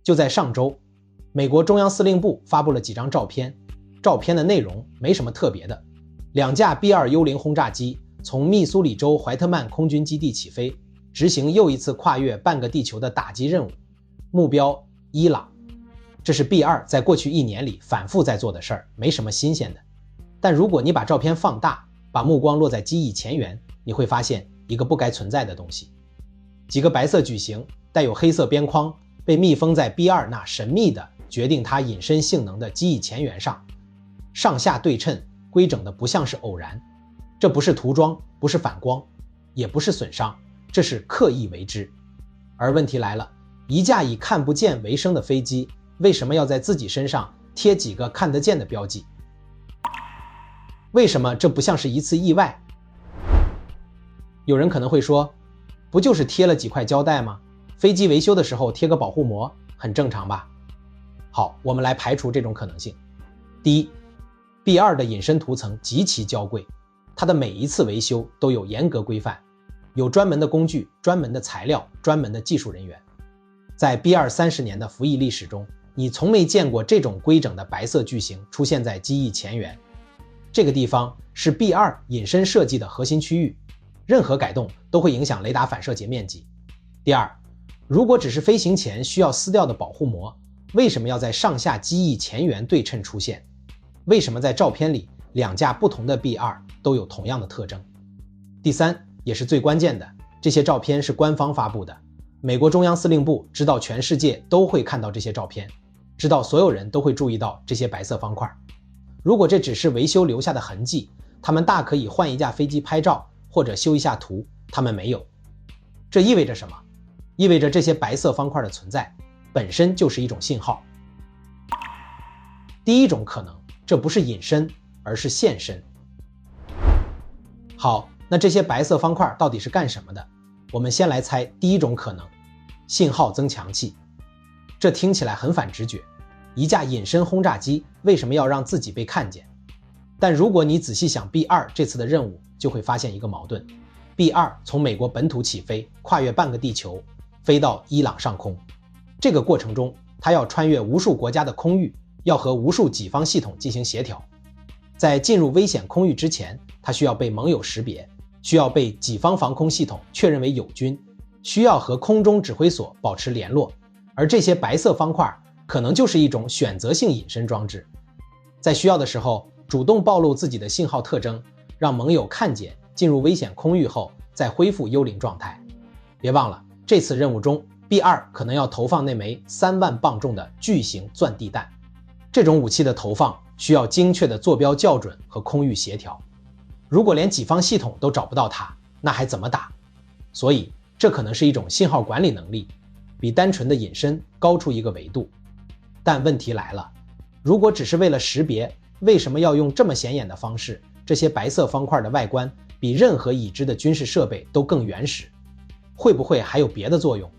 就在上周，美国中央司令部发布了几张照片，照片的内容没什么特别的。2架 B-2 幽灵轰炸机从密苏里州怀特曼空军基地起飞，执行又一次跨越半个地球的打击任务，目标伊朗。这是 B-2 在过去1年里反复在做的事儿，没什么新鲜的。但如果你把照片放大，把目光落在机翼前缘，你会发现一个不该存在的东西。几个白色矩形带有黑色边框，被密封在 B-2 那神秘的决定它隐身性能的机翼前缘上，上下对称，规整的不像是偶然。这不是涂装，不是反光，也不是损伤，这是刻意为之。而问题来了，一架以看不见为生的飞机，为什么要在自己身上贴几个看得见的标记？为什么这不像是一次意外？有人可能会说，不就是贴了几块胶带吗？飞机维修的时候贴个保护膜，很正常吧？好，我们来排除这种可能性。第一， B-2 的隐身涂层极其娇贵，它的每一次维修都有严格规范，有专门的工具、专门的材料、专门的技术人员。在 B-2 30年的服役历史中，你从没见过这种规整的白色矩形出现在机翼前缘。这个地方是 B-2 隐身设计的核心区域，任何改动都会影响雷达反射截面积。第二，如果只是飞行前需要撕掉的保护膜，为什么要在上下机翼前缘对称出现？为什么在照片里2架不同的 B-2 都有同样的特征？第三，也是最关键的，这些照片是官方发布的，美国中央司令部知道全世界都会看到这些照片，知道所有人都会注意到这些白色方块。如果这只是维修留下的痕迹，他们大可以换一架飞机拍照或者修一下图，他们没有。这意味着什么？意味着这些白色方块的存在本身就是一种信号。第一种可能，这不是隐身，而是现身。好，那这些白色方块到底是干什么的？我们先来猜第一种可能，信号增强器。这听起来很反直觉，一架隐身轰炸机为什么要让自己被看见？但如果你仔细想 B-2 这次的任务，就会发现一个矛盾。B-2 从美国本土起飞，跨越半个地球，飞到伊朗上空。这个过程中，它要穿越无数国家的空域，要和无数己方系统进行协调。在进入危险空域之前，它需要被盟友识别，需要被己方防空系统确认为友军，需要和空中指挥所保持联络。而这些白色方块可能就是一种选择性隐身装置，在需要的时候主动暴露自己的信号特征，让盟友看见，进入危险空域后再恢复幽灵状态。别忘了，这次任务中 B-2 可能要投放那枚3万磅重的巨型钻地弹。这种武器的投放需要精确的坐标校准和空域协调，如果连己方系统都找不到它，那还怎么打？所以这可能是一种信号管理能力，比单纯的隐身高出一个维度。但问题来了，如果只是为了识别，为什么要用这么显眼的方式？这些白色方块的外观比任何已知的军事设备都更原始，会不会还有别的作用？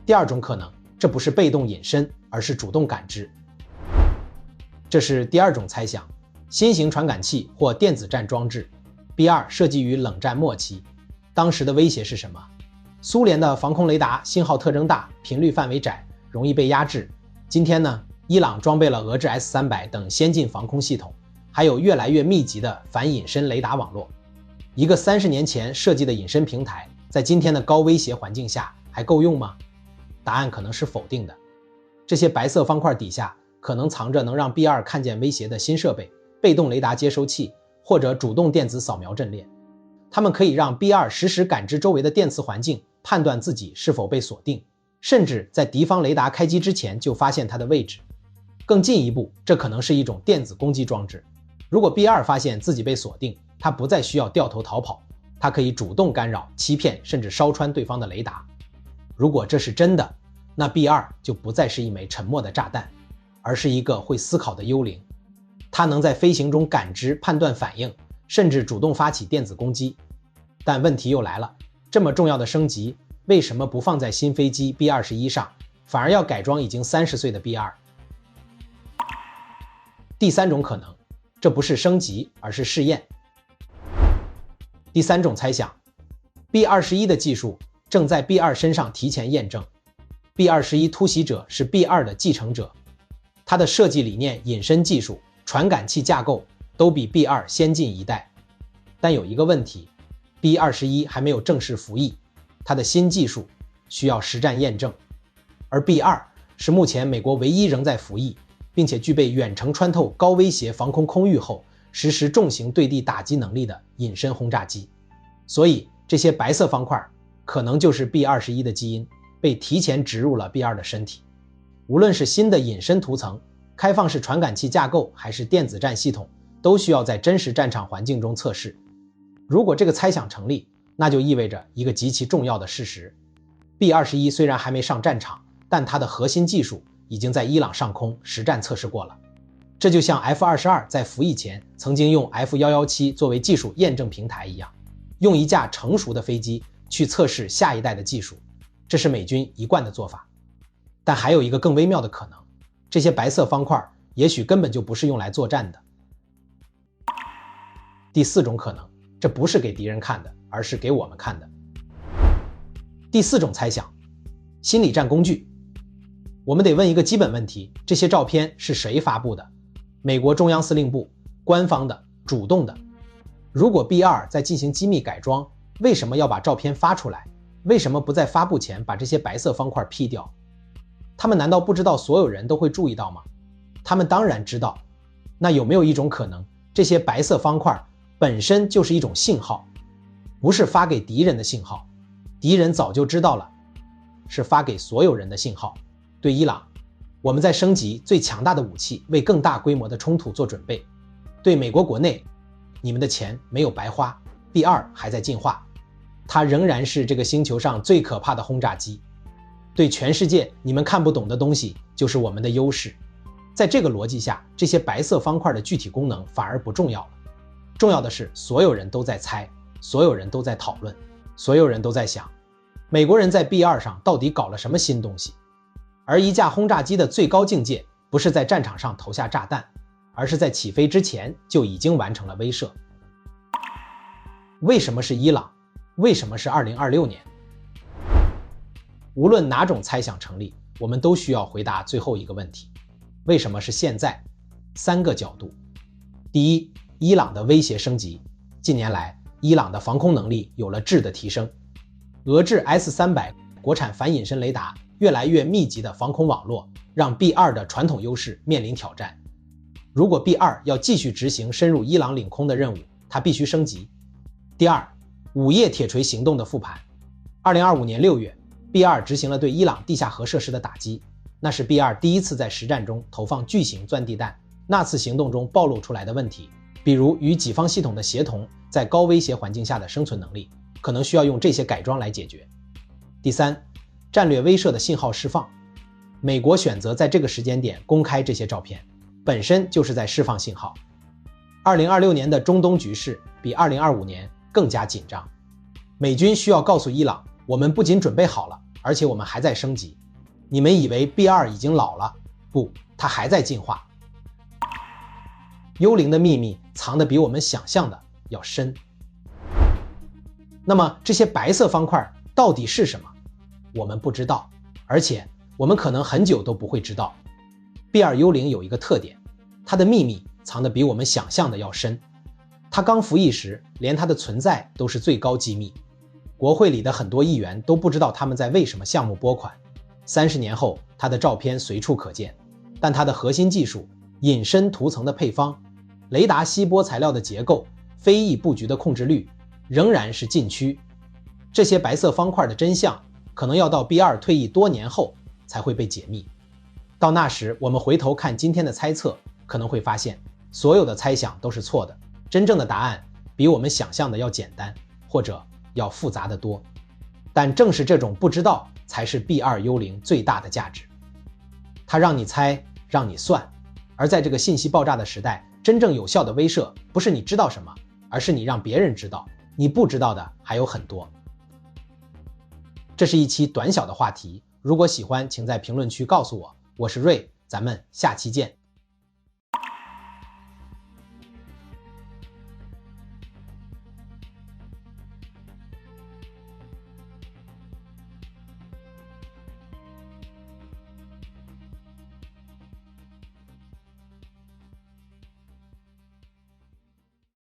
第二种可能，这不是被动隐身，而是主动感知。这是第二种猜想，新型传感器或电子战装置。B-2 设计于冷战末期，当时的威胁是什么？苏联的防空雷达信号特征大，频率范围窄，容易被压制。今天呢，伊朗装备了俄制 S-300等先进防空系统，还有越来越密集的反隐身雷达网络。一个30年前设计的隐身平台，在今天的高威胁环境下还够用吗？答案可能是否定的。这些白色方块底下可能藏着能让 B-2 看见威胁的新设备，被动雷达接收器或者主动电子扫描阵列。它们可以让 B-2 实时感知周围的电磁环境，判断自己是否被锁定，甚至在敌方雷达开机之前就发现它的位置。更进一步，这可能是一种电子攻击装置。如果 B-2 发现自己被锁定，它不再需要掉头逃跑，它可以主动干扰、欺骗甚至烧穿对方的雷达。如果这是真的，那 B-2 就不再是一枚沉默的炸弹，而是一个会思考的幽灵。它能在飞行中感知、判断反应，甚至主动发起电子攻击。但问题又来了，这么重要的升级，为什么不放在新飞机 B-21 上，反而要改装已经30岁的 B-2？ 第三种可能，这不是升级，而是试验。第三种猜想， B-21 的技术正在 B-2 身上提前验证。B21突袭者是 B2 的继承者，它的设计理念、隐身技术、传感器架构都比 B2 先进一代。但有一个问题， B21还没有正式服役，它的新技术需要实战验证，而 B2 是目前美国唯一仍在服役，并且具备远程穿透高威胁防空空域后实施重型对地打击能力的隐身轰炸机。所以这些白色方块可能就是 B21的基因被提前植入了 B2 的身体。无论是新的隐身涂层、开放式传感器架构还是电子战系统，都需要在真实战场环境中测试。如果这个猜想成立，那就意味着一个极其重要的事实， B21虽然还没上战场，但它的核心技术已经在伊朗上空实战测试过了。这就像 F-22在服役前曾经用 F-117作为技术验证平台一样，用一架成熟的飞机去测试下一代的技术，这是美军一贯的做法。但还有一个更微妙的可能，这些白色方块也许根本就不是用来作战的。第四种可能，这不是给敌人看的，而是给我们看的。第四种猜想，心理战工具。我们得问一个基本问题，这些照片是谁发布的？美国中央司令部，官方的，主动的。如果 B2 在进行机密改装，为什么要把照片发出来？为什么不在发布前把这些白色方块 P 掉？他们难道不知道所有人都会注意到吗？他们当然知道。那有没有一种可能，这些白色方块本身就是一种信号，不是发给敌人的信号，敌人早就知道了，是发给所有人的信号。对伊朗，我们在升级最强大的武器，为更大规模的冲突做准备。对美国国内，你们的钱没有白花， B2 还在进化，它仍然是这个星球上最可怕的轰炸机。对全世界，你们看不懂的东西就是我们的优势。在这个逻辑下，这些白色方块的具体功能反而不重要了。重要的是，所有人都在猜，所有人都在讨论，所有人都在想，美国人在 B2 上到底搞了什么新东西。而一架轰炸机的最高境界，不是在战场上投下炸弹，而是在起飞之前就已经完成了威慑。为什么是伊朗？为什么是2026年？无论哪种猜想成立，我们都需要回答最后一个问题：为什么是现在？3个角度。第一，伊朗的威胁升级。近年来，伊朗的防空能力有了质的提升，俄制 S-300国产反隐身雷达，越来越密集的防空网络，让 B2 的传统优势面临挑战。如果 B2 要继续执行深入伊朗领空的任务，它必须升级。第二，午夜铁锤行动的复盘。2025年6月， B2 执行了对伊朗地下核设施的打击，那是 B2 第一次在实战中投放巨型钻地弹。那次行动中暴露出来的问题，比如与己方系统的协同，在高威胁环境下的生存能力，可能需要用这些改装来解决。第三，战略威慑的信号释放。美国选择在这个时间点公开这些照片，本身就是在释放信号。2026年的中东局势比2025年更加紧张，美军需要告诉伊朗，我们不仅准备好了，而且我们还在升级。你们以为 B2 已经老了？不，它还在进化。幽灵的秘密藏得比我们想象的要深。那么这些白色方块到底是什么？我们不知道，而且我们可能很久都不会知道。B2 幽灵有一个特点，它的秘密藏得比我们想象的要深。它刚服役时，连它的存在都是最高机密，国会里的很多议员都不知道他们在为什么项目拨款。30年后，它的照片随处可见，但它的核心技术、隐身涂层的配方、雷达吸波材料的结构、飞翼布局的控制率，仍然是禁区。这些白色方块的真相，可能要到 B2 退役多年后才会被解密。到那时，我们回头看今天的猜测，可能会发现所有的猜想都是错的，真正的答案比我们想象的要简单，或者要复杂得多。但正是这种不知道，才是 B2 幽灵最大的价值。它让你猜，让你算。而在这个信息爆炸的时代，真正有效的威慑不是你知道什么，而是你让别人知道，你不知道的还有很多。这是一期短小的话题，如果喜欢，请在评论区告诉我。我是瑞，咱们下期见。